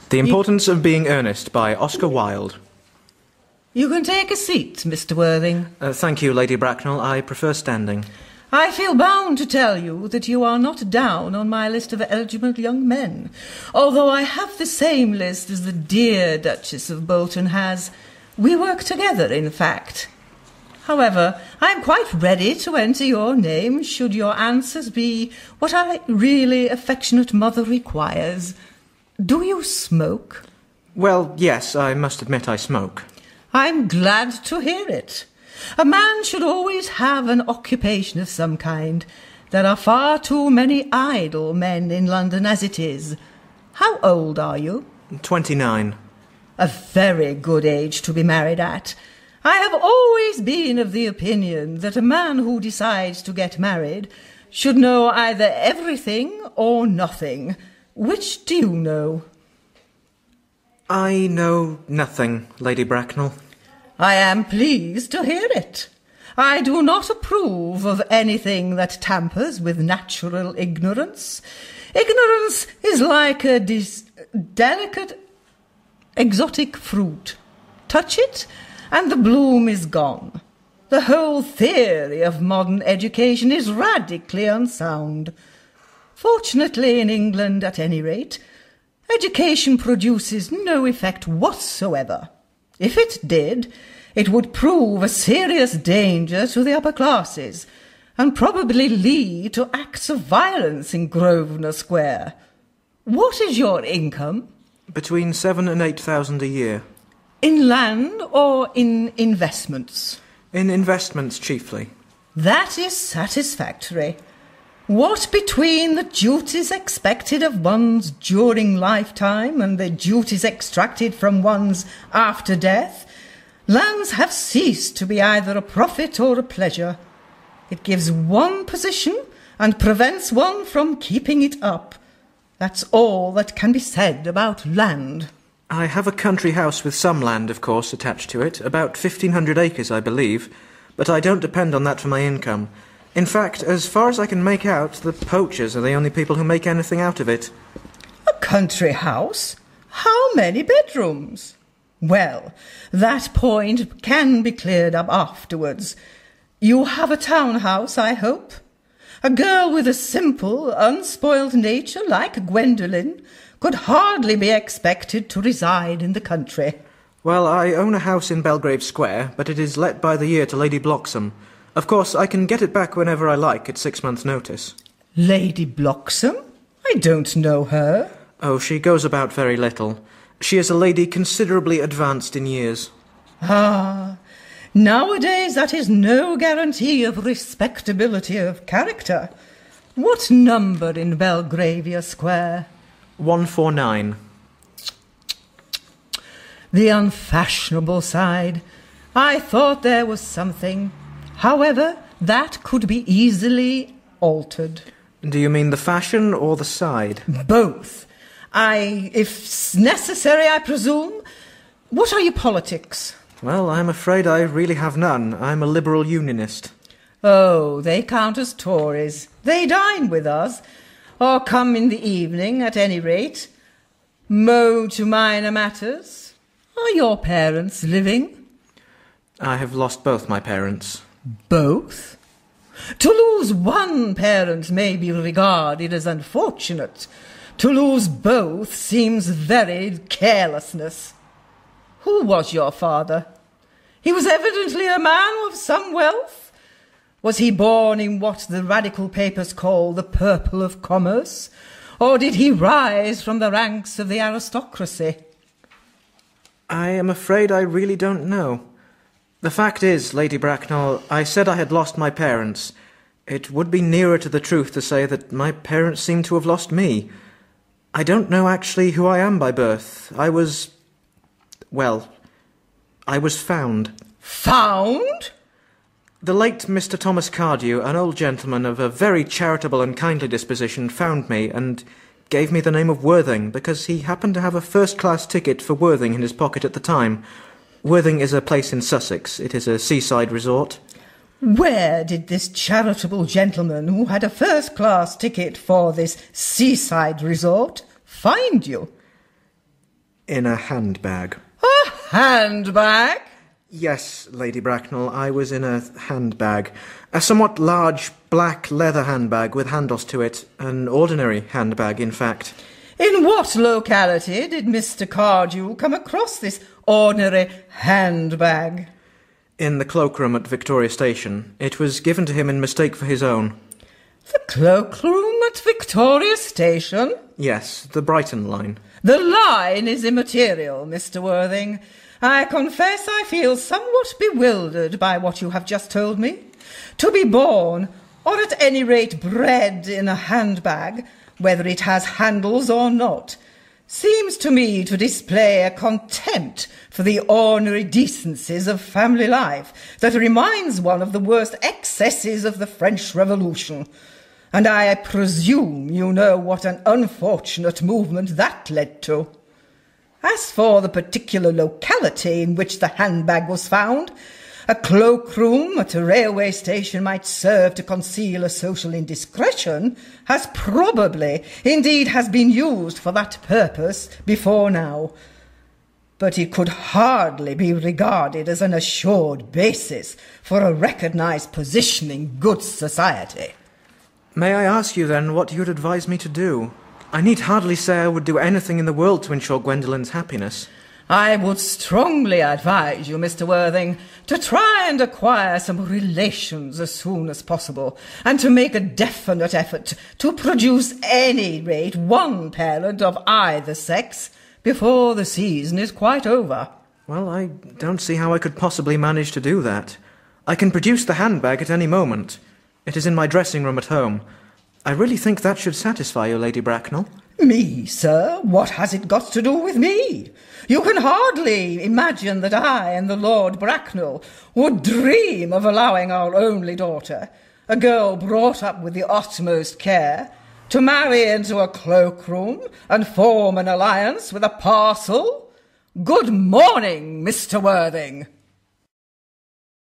The Importance of Being Ernest by Oscar Wilde. You can take a seat, Mr. Worthing. Thank you, Lady Bracknell. I prefer standing. I feel bound to tell you that you are not down on my list of eligible young men, although I have the same list as the dear Duchess of Bolton has. We work together, in fact. However, I am quite ready to enter your name should your answers be what a really affectionate mother requires. Do you smoke? Well, yes, I must admit I smoke. I'm glad to hear it. A man should always have an occupation of some kind. There are far too many idle men in London as it is. How old are you? 29. A very good age to be married at. I have always been of the opinion that a man who decides to get married should know either everything or nothing. Which do you know? I know nothing, Lady Bracknell. I am pleased to hear it. I do not approve of anything that tampers with natural ignorance. Ignorance is like a delicate, exotic fruit. Touch it, and the bloom is gone. The whole theory of modern education is radically unsound. Fortunately, in England, at any rate, education produces no effect whatsoever. If it did, it would prove a serious danger to the upper classes, and probably lead to acts of violence in Grosvenor Square. What is your income? Between 7,000 and 8,000 a year. In land or in investments? In investments, chiefly. That is satisfactory. What between the duties expected of one's during lifetime and the duties extracted from one's after death, lands have ceased to be either a profit or a pleasure. It gives one position and prevents one from keeping it up. That's all that can be said about land. I have a country house with some land, of course, attached to it, about 1,500 acres, I believe, but I don't depend on that for my income. In fact, as far as I can make out, the poachers are the only people who make anything out of it. A country house? How many bedrooms? Well, that point can be cleared up afterwards. You have a townhouse, I hope? A girl with a simple, unspoiled nature like Gwendolen could hardly be expected to reside in the country. Well, I own a house in Belgrave Square, but it is let by the year to Lady Bloxham. Of course, I can get it back whenever I like at 6 months' notice. Lady Bloxham? I don't know her. Oh, she goes about very little. She is a lady considerably advanced in years. Ah, nowadays that is no guarantee of respectability of character. What number in Belgravia Square? 149. The unfashionable side. I thought there was something. However, that could be easily altered. Do you mean the fashion or the side? Both. If necessary, I presume. What are your politics? Well, I'm afraid I really have none. I'm a liberal unionist. Oh, they count as Tories. They dine with us, or come in the evening, at any rate. Mow to minor matters. Are your parents living? I have lost both my parents. Both? To lose one parent may be regarded as unfortunate. To lose both seems very carelessness. Who was your father? He was evidently a man of some wealth. Was he born in what the radical papers call the purple of commerce, or did he rise from the ranks of the aristocracy? I am afraid I really don't know. The fact is, Lady Bracknell, I said I had lost my parents. It would be nearer to the truth to say that my parents seem to have lost me. I don't know actually who I am by birth. I was found. Found? The late Mr. Thomas Cardew, an old gentleman of a very charitable and kindly disposition, found me and gave me the name of Worthing because he happened to have a first-class ticket for Worthing in his pocket at the time. Worthing is a place in Sussex. It is a seaside resort. Where did this charitable gentleman who had a first-class ticket for this seaside resort find you? In a handbag. A handbag? Yes, Lady Bracknell, I was in a handbag. A somewhat large black leather handbag with handles to it. An ordinary handbag, in fact. In what locality did Mr. Cardew come across this ordinary handbag? In the cloakroom at Victoria Station. It was given to him in mistake for his own. The cloakroom at Victoria Station? Yes, the Brighton line. The line is immaterial, Mr. Worthing. I confess I feel somewhat bewildered by what you have just told me. To be born, or at any rate bred in a handbag, whether it has handles or not, seems to me to display a contempt for the ordinary decencies of family life that reminds one of the worst excesses of the French Revolution. And I presume you know what an unfortunate movement that led to. As for the particular locality in which the handbag was found, a cloakroom at a railway station might serve to conceal a social indiscretion, has probably, indeed has been used for that purpose before now. But it could hardly be regarded as an assured basis for a recognised position in good society. May I ask you, then, what you'd advise me to do? I need hardly say I would do anything in the world to ensure Gwendolyn's happiness. I would strongly advise you, Mr. Worthing, to try and acquire some relations as soon as possible, and to make a definite effort to produce any rate one parent of either sex before the season is quite over. Well, I don't see how I could possibly manage to do that. I can produce the handbag at any moment. It is in my dressing-room at home. I really think that should satisfy you, Lady Bracknell. Me, sir? What has it got to do with me? You can hardly imagine that I and the Lord Bracknell would dream of allowing our only daughter, a girl brought up with the utmost care, to marry into a cloakroom and form an alliance with a parcel? Good morning, Mr. Worthing.